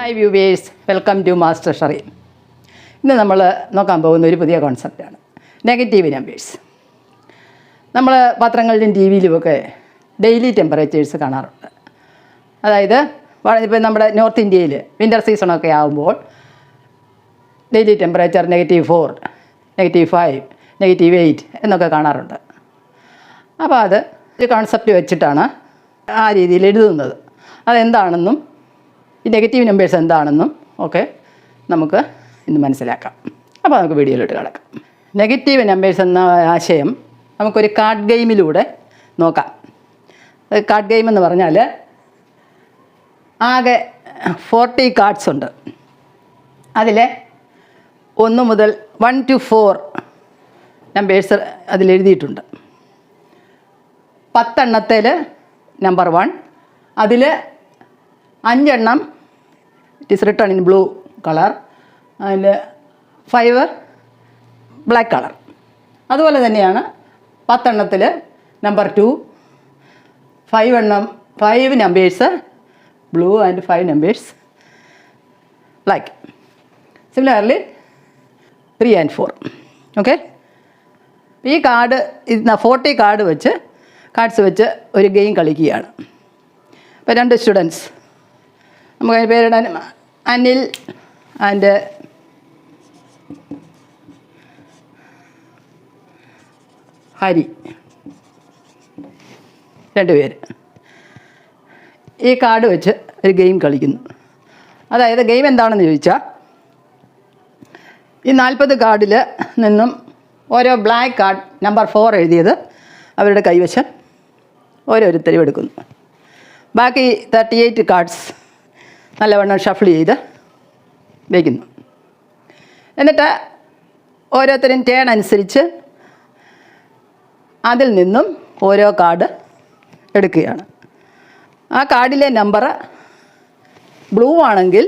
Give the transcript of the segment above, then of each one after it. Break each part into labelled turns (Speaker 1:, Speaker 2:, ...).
Speaker 1: Hi viewers, welcome to master ഷറി. ഇന്ന് നമ്മൾ നോക്കാൻ പോകുന്ന ഒരു പുതിയ കോൺസെപ്റ്റാണ് നെഗറ്റീവ് നമ്പേഴ്സ്. നമ്മൾ പത്രങ്ങളിലും ടി വിയിലുമൊക്കെ ഡെയിലി ടെമ്പറേച്ചേഴ്സ് കാണാറുണ്ട്. അതായത് ഇപ്പോൾ നമ്മുടെ നോർത്ത് ഇന്ത്യയിൽ വിൻ്റർ സീസണൊക്കെ ആകുമ്പോൾ ഡെയിലി ടെമ്പറേച്ചർ -4, -5, -8 എന്നൊക്കെ കാണാറുണ്ട്. അപ്പോൾ അത് ഒരു കോൺസെപ്റ്റ് വെച്ചിട്ടാണ് ആ രീതിയിൽ എഴുതുന്നത്. അതെന്താണെന്നും ഈ നെഗറ്റീവ് നമ്പേഴ്സ് എന്താണെന്നും ഒക്കെ നമുക്ക് ഇന്ന് മനസ്സിലാക്കാം. അപ്പോൾ നമുക്ക് വീഡിയോയിലോട്ട് കിടക്കാം. നെഗറ്റീവ് നമ്പേഴ്സ് എന്ന ആശയം നമുക്കൊരു കാർഡ് ഗെയിമിലൂടെ നോക്കാം. കാർഡ് ഗെയിം എന്ന് പറഞ്ഞാൽ ആകെ 40 കാർഡ്സ് ഉണ്ട്. അതിൽ 1 മുതൽ 1 to 4 നമ്പേഴ്സ് അതിലെഴുതിയിട്ടുണ്ട്. 10 എണ്ണത്തിൽ നമ്പർ 1, അതിൽ 5 എണ്ണം it is written in blue colour, അതിൽ 5 ബ്ലാക്ക് കളർ. അതുപോലെ തന്നെയാണ് 10 എണ്ണത്തിൽ number 2, 5 numbers blue and 5 numbers black. Similarly 3 and 4. Okay, ഈ കാർഡ് 40 കാർഡ്സ് വെച്ച് ഒരു ഗെയിം കളിക്കുകയാണ്. ഇപ്പോൾ 2 സ്റ്റുഡൻസ്, നമുക്ക് അതിന് പേരിടാൻ അനിൽ ആൻഡ് ഹരി, 2 പേര് ഈ കാർഡ് വെച്ച് ഒരു ഗെയിം കളിക്കുന്നു. അതായത് ഗെയിം എന്താണെന്ന് ചോദിച്ചാൽ, ഈ 40 കാർഡിൽ നിന്നും ഓരോ ബ്ലാക്ക് കാർഡ് നമ്പർ 4 എഴുതിയത് അവരുടെ കൈവശം ഓരോരുത്തരും എടുക്കുന്നു. ബാക്കി 38 കാർഡ്സ് നല്ലവണ്ണം ഷഫിൾ ചെയ്ത് വയ്ക്കുന്നു. എന്നിട്ട് ഓരോരുത്തരും ടേൺ അനുസരിച്ച് അതിൽ നിന്നും ഓരോ കാർഡ് എടുക്കുകയാണ്. ആ കാർഡിലെ നമ്പർ ബ്ലൂ ആണെങ്കിൽ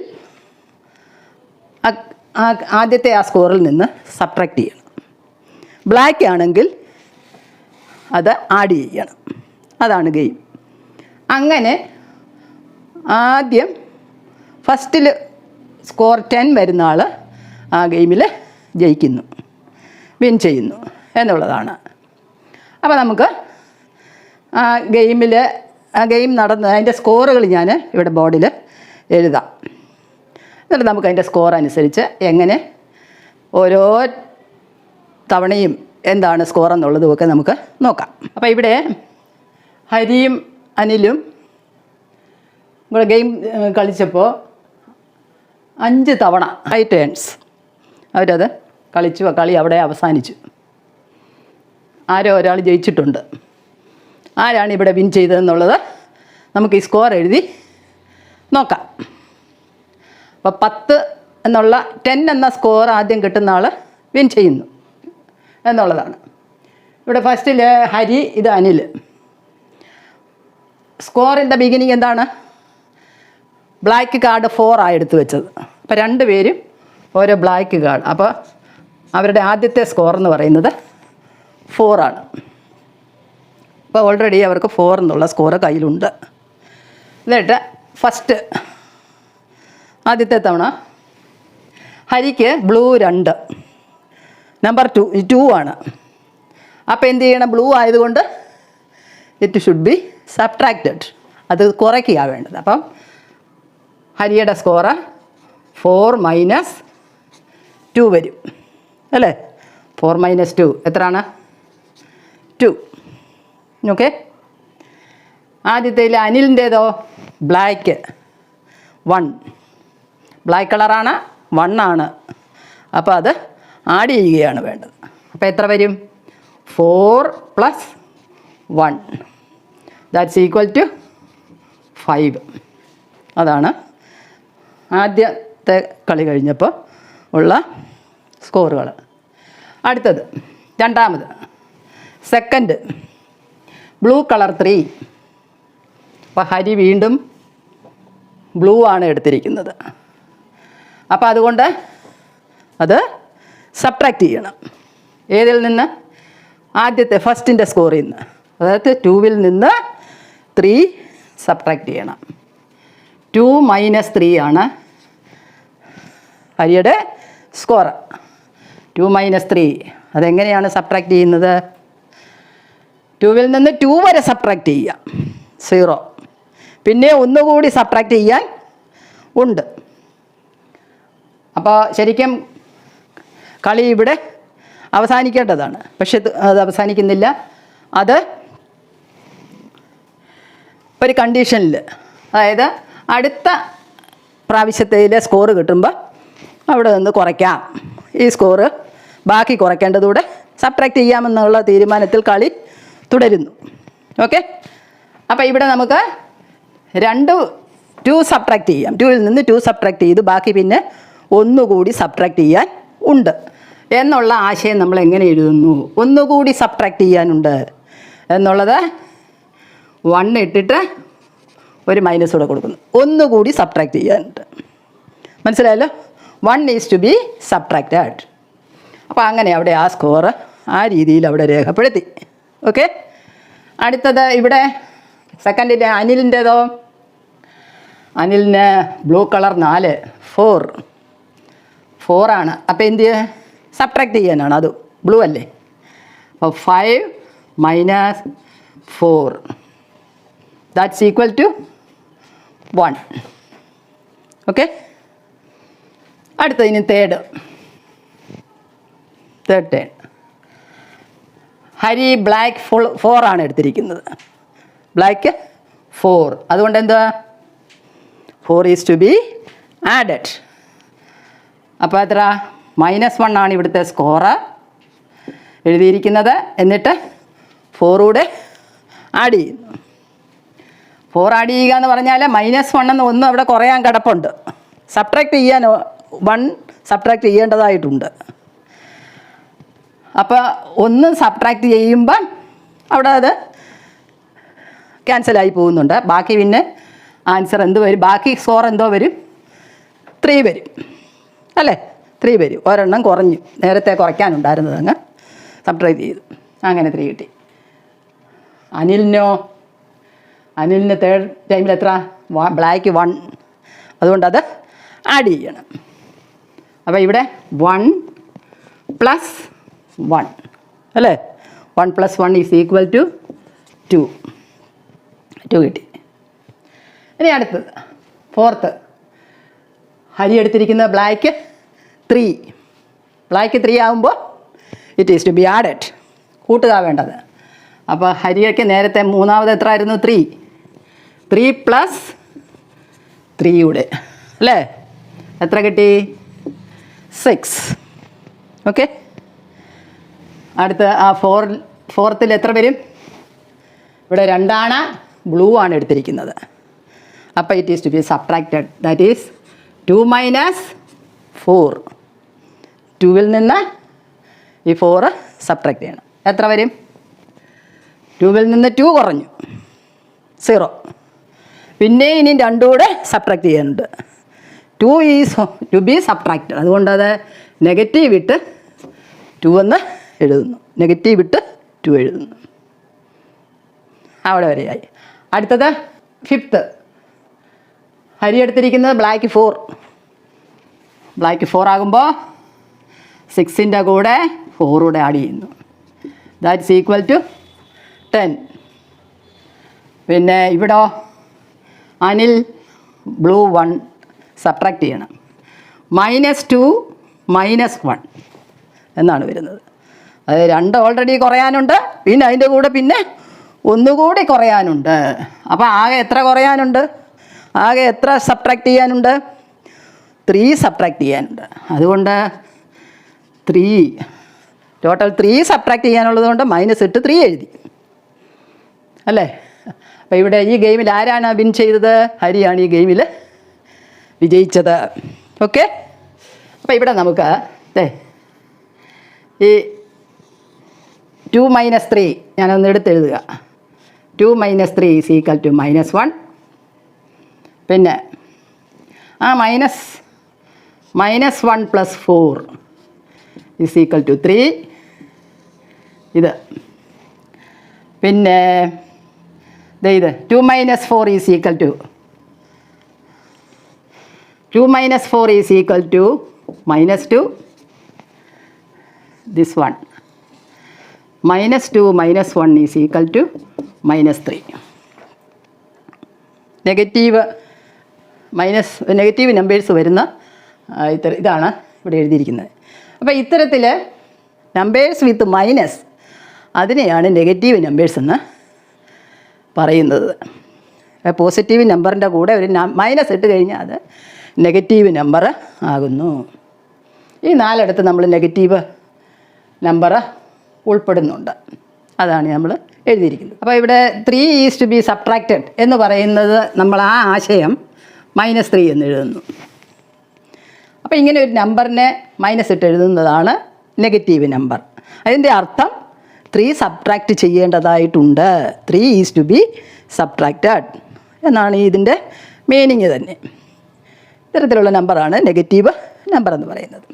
Speaker 1: ആദ്യത്തെ ആ സ്കോറിൽ നിന്ന് സബ്ട്രാക്ട് ചെയ്യണം. ബ്ലാക്ക് ആണെങ്കിൽ അത് ആഡ് ചെയ്യണം. അതാണ് ഗെയിം. അങ്ങനെ ആദ്യം ഫസ്റ്റിൽ സ്കോർ 10 വരുന്ന ആൾ ആ ഗെയിമിൽ ജയിക്കുന്നു, വിൻ ചെയ്യുന്നു എന്നുള്ളതാണ്. അപ്പോൾ നമുക്ക് ആ ഗെയിം നടന്ന് അതിൻ്റെ സ്കോറുകൾ ഞാൻ ഇവിടെ ബോർഡിൽ എഴുതാം. എന്നിട്ട് നമുക്ക് അതിൻ്റെ സ്കോർ അനുസരിച്ച് എങ്ങനെ ഓരോ തവണയും എന്താണ് സ്കോർ എന്നുള്ളതുമൊക്കെ നമുക്ക് നോക്കാം. അപ്പോൾ ഇവിടെ ഹരിയും അനിലും ഇവിടെ ഗെയിം കളിച്ചപ്പോൾ 5 തവണ ഹൈ ടേൺസ് അവരത് കളിച്ചു. കളി അവിടെ അവസാനിച്ചു. ആരോ ഒരാൾ ജയിച്ചിട്ടുണ്ട്. ആരാണ് ഇവിടെ വിൻ ചെയ്തതെന്നുള്ളത് നമുക്ക് ഈ സ്കോർ എഴുതി നോക്കാം. അപ്പോൾ 10 എന്ന സ്കോർ ആദ്യം കിട്ടുന്ന ആൾ വിൻ ചെയ്യുന്നു എന്നുള്ളതാണ്. ഇവിടെ ഫസ്റ്റിൽ ഹരി, ഇത് അനിൽ. സ്കോറിൻ്റെ ബിഗിനിങ് എന്താണ്? ബ്ലാക്ക് കാർഡ് 4 എടുത്ത് വെച്ചത്. അപ്പോൾ 2 പേരും ഓരോ ബ്ലാക്ക് കാർഡ്. അപ്പോൾ അവരുടെ ആദ്യത്തെ സ്കോർ എന്ന് പറയുന്നത് 4 ആണ്. അപ്പോൾ ഓൾറെഡി അവർക്ക് 4 എന്നുള്ള സ്കോർ കയ്യിലുണ്ട്. എന്നിട്ട് ഫസ്റ്റ് ആദ്യത്തെ തവണ ഹരിക്ക് ബ്ലൂ 2, നമ്പർ 2 ആണ്. അപ്പോൾ എന്ത് ചെയ്യണം? ബ്ലൂ ആയതുകൊണ്ട് ഇറ്റ് ഷുഡ് ബി സബ്ട്രാക്റ്റഡ്, അത് കുറയ്ക്കുക വേണ്ടത്. അപ്പം ഹരിയുടെ സ്കോറ് 4 - 2 വരും അല്ലേ? 4 - 2 എത്രയാണ്? 2. ഓക്കെ. ആദ്യത്തേൽ അനിലിൻ്റേതോ ബ്ലാക്ക് 1, ബ്ലാക്ക് കളറാണ്, 1 ആണ്. അപ്പോൾ അത് ആഡ് ചെയ്യുകയാണ് വേണ്ടത്. അപ്പോൾ എത്ര വരും? 4 + 1 ദാറ്റ്സ് ഈക്വൽ ടു 5. അതാണ് ആദ്യത്തെ കളി കഴിഞ്ഞപ്പോൾ ഉള്ള സ്കോറുകൾ. അടുത്തത് രണ്ടാമത്, സെക്കൻഡ് ബ്ലൂ കളർ 3. അപ്പോൾ ഹരി വീണ്ടും ബ്ലൂ ആണ് എടുത്തിരിക്കുന്നത്. അപ്പോൾ അതുകൊണ്ട് അത് സബ്ട്രാക്റ്റ് ചെയ്യണം. ഏതിൽ നിന്ന്? ആദ്യത്തെ ഫസ്റ്റിൻ്റെ സ്കോറിൽ നിന്ന്. അതായത് 2 നിന്ന് 3 സബ്ട്രാക്റ്റ് ചെയ്യണം. 2 - 3 ആണ് ഹരിയുടെ സ്കോർ. 2 - 3 അതെങ്ങനെയാണ് സബ്ട്രാക്ട് ചെയ്യുന്നത്? 2 നിന്ന് 2 വരെ സബ്ട്രാക്ട് ചെയ്യാം, 0. പിന്നെ ഒന്നുകൂടി സബ്ട്രാക്ട് ചെയ്യാൻ ഉണ്ട്. അപ്പോൾ ശരിക്കും കളി ഇവിടെ അവസാനിക്കേണ്ടതാണ്, പക്ഷെ അത് അവസാനിക്കുന്നില്ല. അത് ഒരു കണ്ടീഷനിൽ, അതായത് അടുത്ത പ്രാവശ്യത്തിലെ സ്കോറ് കിട്ടുമ്പോൾ അവിടെ നിന്ന് കുറയ്ക്കാം, ഈ സ്കോറ് ബാക്കി കുറയ്ക്കേണ്ടതൂടെ സബ്ട്രാക്ട് ചെയ്യാമെന്നുള്ള തീരുമാനത്തിൽ കളി തുടരുന്നു. ഓക്കെ, അപ്പോൾ ഇവിടെ നമുക്ക് 2 സബ്ട്രാക്ട് ചെയ്യാം. 2 നിന്ന് 2 സബ്ട്രാക്ട് ചെയ്ത് ബാക്കി പിന്നെ ഒന്നുകൂടി സബ്ട്രാക്ട് ചെയ്യാൻ ഉണ്ട് എന്നുള്ള ആശയം നമ്മൾ എങ്ങനെ എഴുതുന്നു? ഒന്നുകൂടി സബ്ട്രാക്ട് ചെയ്യാനുണ്ട് എന്നുള്ളത് 1 ഇട്ടിട്ട് ഒരു മൈനസ് കൂടെ കൊടുക്കുന്നു. ഒന്നുകൂടി സബ്ട്രാക്ട് ചെയ്യാനുണ്ട്. മനസ്സിലായല്ലോ? 1 ഈസ് ടു ബി സബ്ട്രാക്റ്റഡ്. അപ്പോൾ അങ്ങനെ അവിടെ ആ സ്കോറ് ആ രീതിയിൽ അവിടെ രേഖപ്പെടുത്തി. ഓക്കെ, അടുത്തത് ഇവിടെ സെക്കൻഡിൻ്റെ അനിലിൻ്റേതോ? അനിലിന് ബ്ലൂ കളർ 4, 4 ആണ്. അപ്പോൾ എന്ത് സബ്ട്രാക്ട് ചെയ്യാനാണ്, അത് ബ്ലൂ അല്ലേ? അപ്പോൾ 5 - 4 ദാറ്റ്സ് ഈക്വൽ ടു 1. ഓക്കെ, അടുത്തതിന് തേർഡ് ടേൺ. ഹരി ബ്ലാക്ക് 4 ആണ് എടുത്തിരിക്കുന്നത്. ബ്ലാക്ക് 4, അതുകൊണ്ട് എന്താ 4 ഈസ് ടു ബി ആഡഡ്. അപ്പോൾ എത്ര? -1 ആണ് ഇവിടുത്തെ സ്കോറ് എഴുതിയിരിക്കുന്നത്. എന്നിട്ട് 4 കൂടെ ആഡ് ചെയ്യുന്നു. 4 ആഡ് ചെയ്യുക എന്ന് പറഞ്ഞാൽ -1 എന്ന് ഒന്നും അവിടെ കുറയാൻ കിടപ്പുണ്ട്. സബ്ട്രാക്ട് ചെയ്യാൻ 1 സബ്ട്രാക്ട് ചെയ്യേണ്ടതായിട്ടുണ്ട്. അപ്പോൾ 1 സബ്ട്രാക്ട് ചെയ്യുമ്പം അവിടെ അത് ക്യാൻസലായി പോകുന്നുണ്ട്. ബാക്കി പിന്നെ ആൻസർ എന്ത് വരും? ബാക്കി സ്കോർ എന്തോ വരും? 3 വരും അല്ലേ? 3 വരും. ഒരെണ്ണം കുറഞ്ഞു, നേരത്തെ കുറയ്ക്കാനുണ്ടായിരുന്നത് അങ്ങ് സബ്ട്രാക്ട് ചെയ്തു, അങ്ങനെ 3 കിട്ടി. അനിലിന് തേർഡ് ടൈമിൽ എത്ര? ബ്ലാക്ക് 1, അതുകൊണ്ട് അത് ആഡ് ചെയ്യണം. അപ്പോൾ ഇവിടെ 1 + 1 അല്ലേ? 1 + 1 ഈസ് ഈക്വൽ ടു 2 കിട്ടി. ഇനി അടുത്തത് ഫോർത്ത്. ഹരി എടുത്തിരിക്കുന്ന ബ്ലാക്ക് 3. ബ്ലാക്ക് 3 ആകുമ്പോൾ it is to be added, കൂട്ടുക വേണ്ടത്. അപ്പോൾ ഹരിയൊക്കെ നേരത്തെ മൂന്നാമത് എത്ര ആയിരുന്നു? 3 + 3 കൂടെ അല്ലേ? എത്ര കിട്ടി? 6. ഓക്കെ, അടുത്ത ആ ഫോർത്തിൽ എത്ര വരും? ഇവിടെ 2 ആണ്, ബ്ലൂ ആണ് എടുത്തിരിക്കുന്നത്. അപ്പോൾ it is to be subtracted, that is 2 - 4. 2 നിന്ന് ഈ 4 സബ്ട്രാക്ട് ചെയ്യണം. എത്ര വരും? 2 നിന്ന് 2 കുറഞ്ഞു, 0. പിന്നെ ഇനി 2 കൂടെ സബ്ട്രാക്ട് ചെയ്യാനുണ്ട്. 2 ഈസ് ടു ബി സബ്ട്രാക്റ്റഡ്, അതുകൊണ്ട് അത് നെഗറ്റീവ് ഇട്ട് 2 എന്ന് എഴുതുന്നു. നെഗറ്റീവ് ഇട്ട് 2 എഴുതുന്നു. അവിടെ വരെയായി. അടുത്തത് ഫിഫ്ത്ത്. ഹരി എടുത്തിരിക്കുന്നത് ബ്ലാക്ക് 4. ബ്ലാക്ക് 4 ആകുമ്പോൾ 6ൻ്റെ കൂടെ 4 കൂടെ ആഡ് ചെയ്യുന്നു. That's equal to 10. പിന്നെ ഇവിടെ അനിൽ ബ്ലൂ 1 സബ്ട്രാക്ട് ചെയ്യണം. -2 - 1 എന്നാണ് വരുന്നത്. അത് 2 ഓൾറെഡി കുറയാനുണ്ട്, പിന്നെ അതിൻ്റെ കൂടെ പിന്നെ ഒന്നുകൂടി കുറയാനുണ്ട്. അപ്പോൾ ആകെ എത്ര കുറയാനുണ്ട്? ആകെ എത്ര സബ്ട്രാക്ട് ചെയ്യാനുണ്ട്? 3 സബ്ട്രാക്ട് ചെയ്യാനുണ്ട്. അതുകൊണ്ട് 3 ടോട്ടൽ 3 സബ്ട്രാക്ട് ചെയ്യാനുള്ളത് കൊണ്ട് -ഇട്ട് 3 എഴുതി അല്ലേ? അപ്പോൾ ഇവിടെ ഈ ഗെയിമിൽ ആരാണ് വിൻ ചെയ്തത്? ഹരിയാണ് ഈ ഗെയിമിൽ വിജയിച്ചത്. ഓക്കെ, അപ്പോൾ ഇവിടെ നമുക്ക് ഈ 2 - 3 ഞാനൊന്ന് എടുത്തെഴുതുക. 2 - 3 ഈസ് ഈക്വൽ ടു -1. പിന്നെ ആ -1 + 4 ഈസ് ഈക്വൽ ടു 3. ഇത് പിന്നെ ഇത് 2 - 4 is equal to 2 - 4 is equal to -2 this one. -2 -1 is equal to -3. Negative numbers വരുന്ന ഇതാണ് ഇവിടെ എഴുതിയിരിക്കുന്നത്. അപ്പോൾ ഇത്തരത്തിൽ നമ്പേഴ്സ് വിത്ത് മൈനസ് അതിനെയാണ് നെഗറ്റീവ് നമ്പേഴ്സ് എന്ന് പറയുന്നത്. പോസിറ്റീവ് നമ്പറിൻ്റെ കൂടെ ഒരു മൈനസ് ഇട്ട് കഴിഞ്ഞാൽ അത് നെഗറ്റീവ് നമ്പർ ആകുന്നു. ഈ 4 നമ്മൾ നെഗറ്റീവ് നമ്പർ ഉൾപ്പെടുന്നുണ്ട്. അതാണ് നമ്മൾ എഴുതിയിരിക്കുന്നത്. അപ്പോൾ ഇവിടെ 3 ഈസ് ടു ബി സബ്ട്രാക്റ്റഡ് എന്ന് പറയുന്നത് നമ്മൾ ആ ആശയം -3 എന്ന് എഴുതുന്നു. അപ്പോൾ ഇങ്ങനെ ഒരു നമ്പറിനെ മൈനസ് ഇട്ട് എഴുതുന്നതാണ് നെഗറ്റീവ് നമ്പർ. അതിൻ്റെ അർത്ഥം 3 സബ്ട്രാക്റ്റ് ചെയ്യേണ്ടതായിട്ടുണ്ട്. 3 ഈസ് ടു ബി സബ്ട്രാക്റ്റഡ് എന്നാണ് ഇതിൻ്റെ മീനിങ് തന്നെ. ഇത്തരത്തിലുള്ള നമ്പറാണ് നെഗറ്റീവ് നമ്പർ എന്ന് പറയുന്നത്.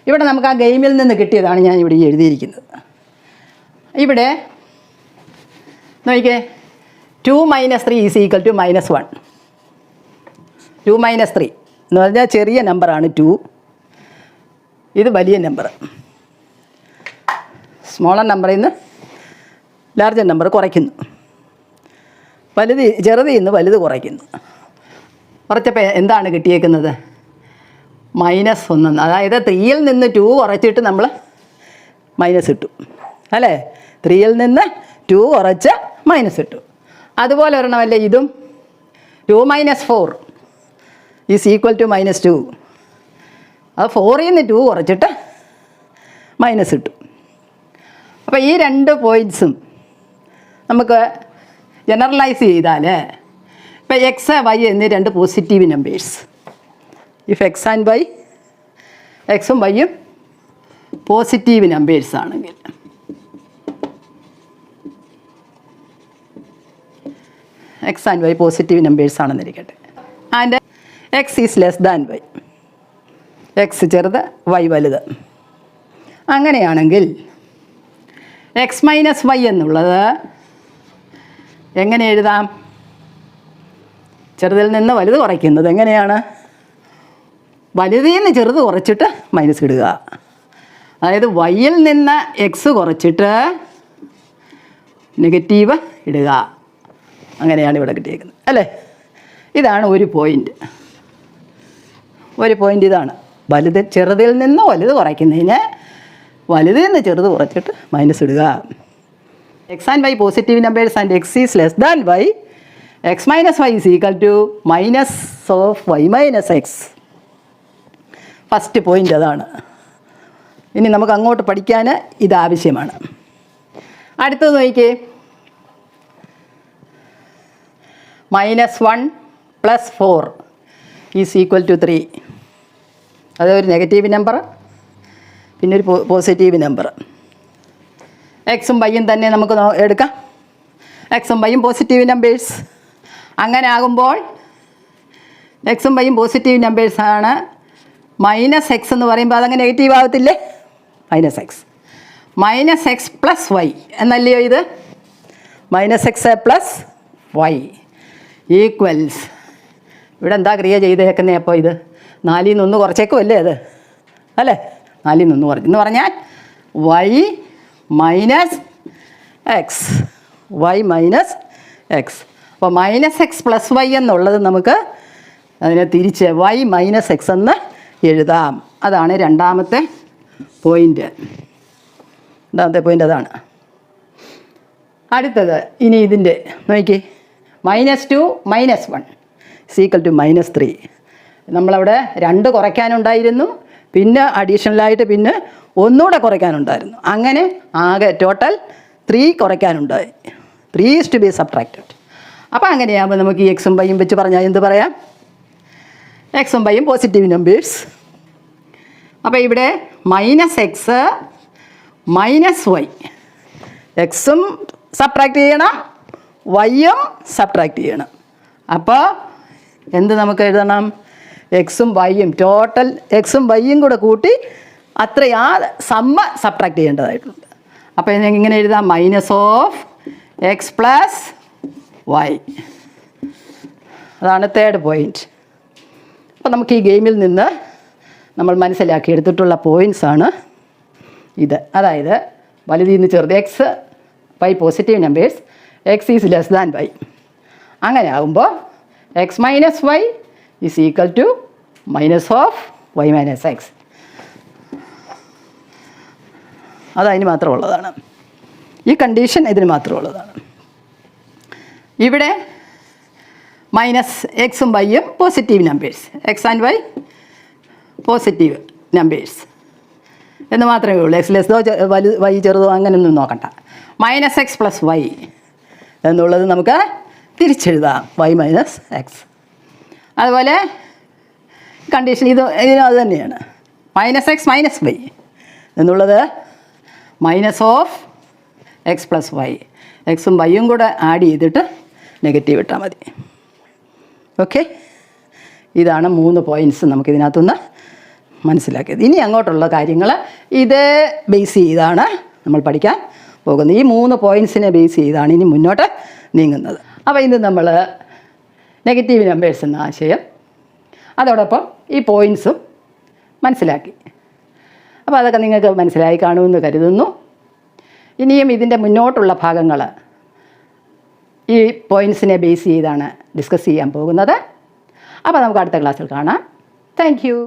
Speaker 1: ഇവിടെ നമുക്ക് ആ ഗെയിമിൽ നിന്ന് കിട്ടിയതാണ് ഞാൻ ഇവിടെ എഴുതിയിരിക്കുന്നത്. ഇവിടെ നോക്കിക്കേ, 2 - 3 ഈസ് ഈക്വൽ ടു -1. 2 - 3 എന്ന് പറഞ്ഞാൽ ചെറിയ നമ്പറാണ് 2. ഇത് വലിയ നമ്പർ. സ്മോളർ നമ്പറിൽ നിന്ന് ലാർജർ നമ്പർ കുറയ്ക്കുന്നു. ചെറുതിൽ നിന്ന് വലുത് കുറയ്ക്കുന്നു. കുറച്ചപ്പോൾ എന്താണ് കിട്ടിയേക്കുന്നത്? -1. അതായത് 3യിൽ നിന്ന് 2 കുറച്ചിട്ട് നമ്മൾ മൈനസ് ഇട്ടു അല്ലേ? 3യിൽ നിന്ന് 2 കുറച്ച് മൈനസ് ഇട്ടു. അതുപോലെ ഒരെണ്ണമല്ലേ ഇതും? 2 - 4 ഈസ് ഈക്വൽ ടു -2. അത് 4ൽ നിന്ന് 2 കുറച്ചിട്ട് മൈനസ് ഇട്ടു. അപ്പോൾ ഈ 2 പോയിൻറ്റ്സും നമുക്ക് ജനറലൈസ് ചെയ്താൽ ഇപ്പോൾ എക്സ് വൈ എന്നീ 2 positive numbers. If X and Y, എക്സും വൈയും പോസിറ്റീവ് നമ്പേഴ്സ് ആണെങ്കിൽ X and Y positive numbers ആണെന്നിരിക്കട്ടെ. And X is less than Y, X ചെറുത് വൈ വലുത്. അങ്ങനെയാണെങ്കിൽ എക്സ് മൈനസ് വൈ എന്നുള്ളത് എങ്ങനെ എഴുതാം? ചെറുതിൽ നിന്ന് വലുത് കുറയ്ക്കുന്നത് എങ്ങനെയാണ്? വലുതിൽ നിന്ന് ചെറുത് കുറച്ചിട്ട് മൈനസ് ഇടുക. അതായത് വൈയിൽ നിന്ന് എക്സ് കുറച്ചിട്ട് നെഗറ്റീവ് ഇടുക. അങ്ങനെയാണ് ഇവിടെ കിട്ടിയേക്കുന്നത് അല്ലേ? ഇതാണ് ഒരു പോയിൻ്റ്. ഇതാണ് ചെറുതിൽ നിന്ന് വലുത് കുറയ്ക്കുന്നതിന് വലുതിൽ നിന്ന് ചെറുത് കുറച്ചിട്ട് മൈനസ് ഇടുക. X and Y positive numbers and X is less than Y, X minus Y is equal to minus of Y minus X. First point അതാണ്. ഇനി നമുക്ക് അങ്ങോട്ട് പഠിക്കാൻ ഇതാവശ്യമാണ്. അടുത്തത് നോക്കിക്കേ, -1 + 4 ഈസ് ഈക്വൽ ടു 3. അതൊരു നെഗറ്റീവ് നമ്പർ, പിന്നെ ഒരു പോസിറ്റീവ് നമ്പർ. എക്സും വൈയും തന്നെ നമുക്ക് എടുക്കാം. എക്സും വൈയും പോസിറ്റീവ് നമ്പേഴ്സ്. അങ്ങനെ ആകുമ്പോൾ എക്സും വൈയും പോസിറ്റീവ് നമ്പേഴ്സാണ്. -x എന്ന് പറയുമ്പോൾ അതങ്ങ് നെഗറ്റീവ് ആകത്തില്ലേ? -x + y എന്നല്ലയോ ഇത്? -x + y equals. ഇവിടെ എന്താ ക്രിയ ചെയ്തേക്കുന്നത്? അപ്പോൾ ഇത് 4ൽ നിന്ന് 1 കുറച്ചേക്കും അല്ലേ അത്? അല്ലേ? 4ൽ നിന്ന് 1 കുറച്ച് എന്ന് പറഞ്ഞാൽ y - x. y - x. അപ്പോൾ -x + y എന്നുള്ളത് നമുക്ക് അതിനെ തിരിച്ച് y - x എന്ന് എഴുതാം. അതാണ് രണ്ടാമത്തെ പോയിൻ്റ്. അതാണ്. അടുത്തത് ഇനി ഇതിൻ്റെ നോക്കി, -2 - 1 = -3. നമ്മളവിടെ 2 കുറയ്ക്കാനുണ്ടായിരുന്നു, പിന്നെ അഡീഷണലായിട്ട് പിന്നെ ഒന്നുകൂടെ കുറയ്ക്കാനുണ്ടായിരുന്നു. അങ്ങനെ ആകെ ടോട്ടൽ 3 കുറയ്ക്കാനുണ്ടായി. 3 ഈസ് ടു ബി സബ്ട്രാക്റ്റഡ്. അപ്പോൾ അങ്ങനെയാകുമ്പോൾ നമുക്ക് ഈ എക്സും വൈയും വെച്ച് പറഞ്ഞാൽ എന്ത് പറയാം? എക്സും വൈയും പോസിറ്റീവ് നമ്പേഴ്സ്. അപ്പോൾ ഇവിടെ -x -y, എക്സും സബ്ട്രാക്റ്റ് ചെയ്യണം, വൈയും സബ്ട്രാക്റ്റ് ചെയ്യണം. അപ്പോൾ എന്ത് നമുക്ക് എഴുതണം? എക്സും വൈയും ടോട്ടൽ എക്സും വൈയും കൂടെ കൂട്ടി അത്രയും ആ സമ്മ സബ്ട്രാക്റ്റ് ചെയ്യേണ്ടതായിട്ടുണ്ട്. അപ്പോൾ ഇങ്ങനെ എഴുതാം, -(x + y). അതാണ് തേർഡ് പോയിൻറ്റ്. അപ്പോൾ നമുക്ക് ഈ ഗെയിമിൽ നിന്ന് നമ്മൾ മനസ്സിലാക്കി എടുത്തിട്ടുള്ള പോയിൻറ്റ്സാണ് ഇത്. അതായത് വലുതിൽ നിന്ന് ചെറുത് X Y positive numbers, X is less than Y. അങ്ങനെ ആകുമ്പോൾ X minus Y is equal to minus of Y minus X. അതതിന് മാത്രമുള്ളതാണ്. ഈ കണ്ടീഷൻ ഇതിന് മാത്രമുള്ളതാണ്. ഇവിടെ മൈനസ് എക്സും വൈയും positive numbers, X and Y positive numbers എന്ന് മാത്രമേ ഉള്ളൂ. എക്സ് ലെസ്തോ വൈ ചെറുതോ അങ്ങനെയൊന്നും നോക്കണ്ട. മൈനസ് എക്സ് പ്ലസ് വൈ എന്നുള്ളത് നമുക്ക് തിരിച്ചെഴുതാം, വൈ മൈനസ് എക്സ്. അതുപോലെ കണ്ടീഷൻ ഇതിനും അത് തന്നെയാണ്. മൈനസ് എക്സ് മൈനസ് വൈ എന്നുള്ളത് minus of X plus Y. എക്സും വൈയും കൂടെ ആഡ് ചെയ്തിട്ട് നെഗറ്റീവ് ഇട്ടാൽ മതി. ഓക്കെ, ഇതാണ് 3 പോയിൻറ്റ്സ് നമുക്കിതിനകത്തുനിന്ന് മനസ്സിലാക്കിയത്. ഇനി അങ്ങോട്ടുള്ള കാര്യങ്ങൾ ഇത് ബേസ് ചെയ്താണ് നമ്മൾ പഠിക്കാൻ പോകുന്നത്. ഈ 3 പോയിൻറ്റ്സിനെ ബേസ് ചെയ്താണ് ഇനി മുന്നോട്ട് നീങ്ങുന്നത്. അപ്പോൾ ഇത് നമ്മൾ നെഗറ്റീവ് നമ്പേഴ്സ് എന്ന ആശയം, അതോടൊപ്പം ഈ പോയിൻറ്റ്സും മനസ്സിലാക്കി. അപ്പോൾ അതൊക്കെ നിങ്ങൾക്ക് മനസ്സിലായി കാണുമെന്ന് കരുതുന്നു. ഇനിയും ഇതിൻ്റെ മുന്നോട്ടുള്ള ഭാഗങ്ങൾ ഈ പോയിൻറ്റ്സിനെ ബേസ് ചെയ്താണ് ഡിസ്കസ് ചെയ്യാൻ പോകുന്നത്. അപ്പോൾ നമുക്ക് അടുത്ത ക്ലാസ്സിൽ കാണാം. Thank you.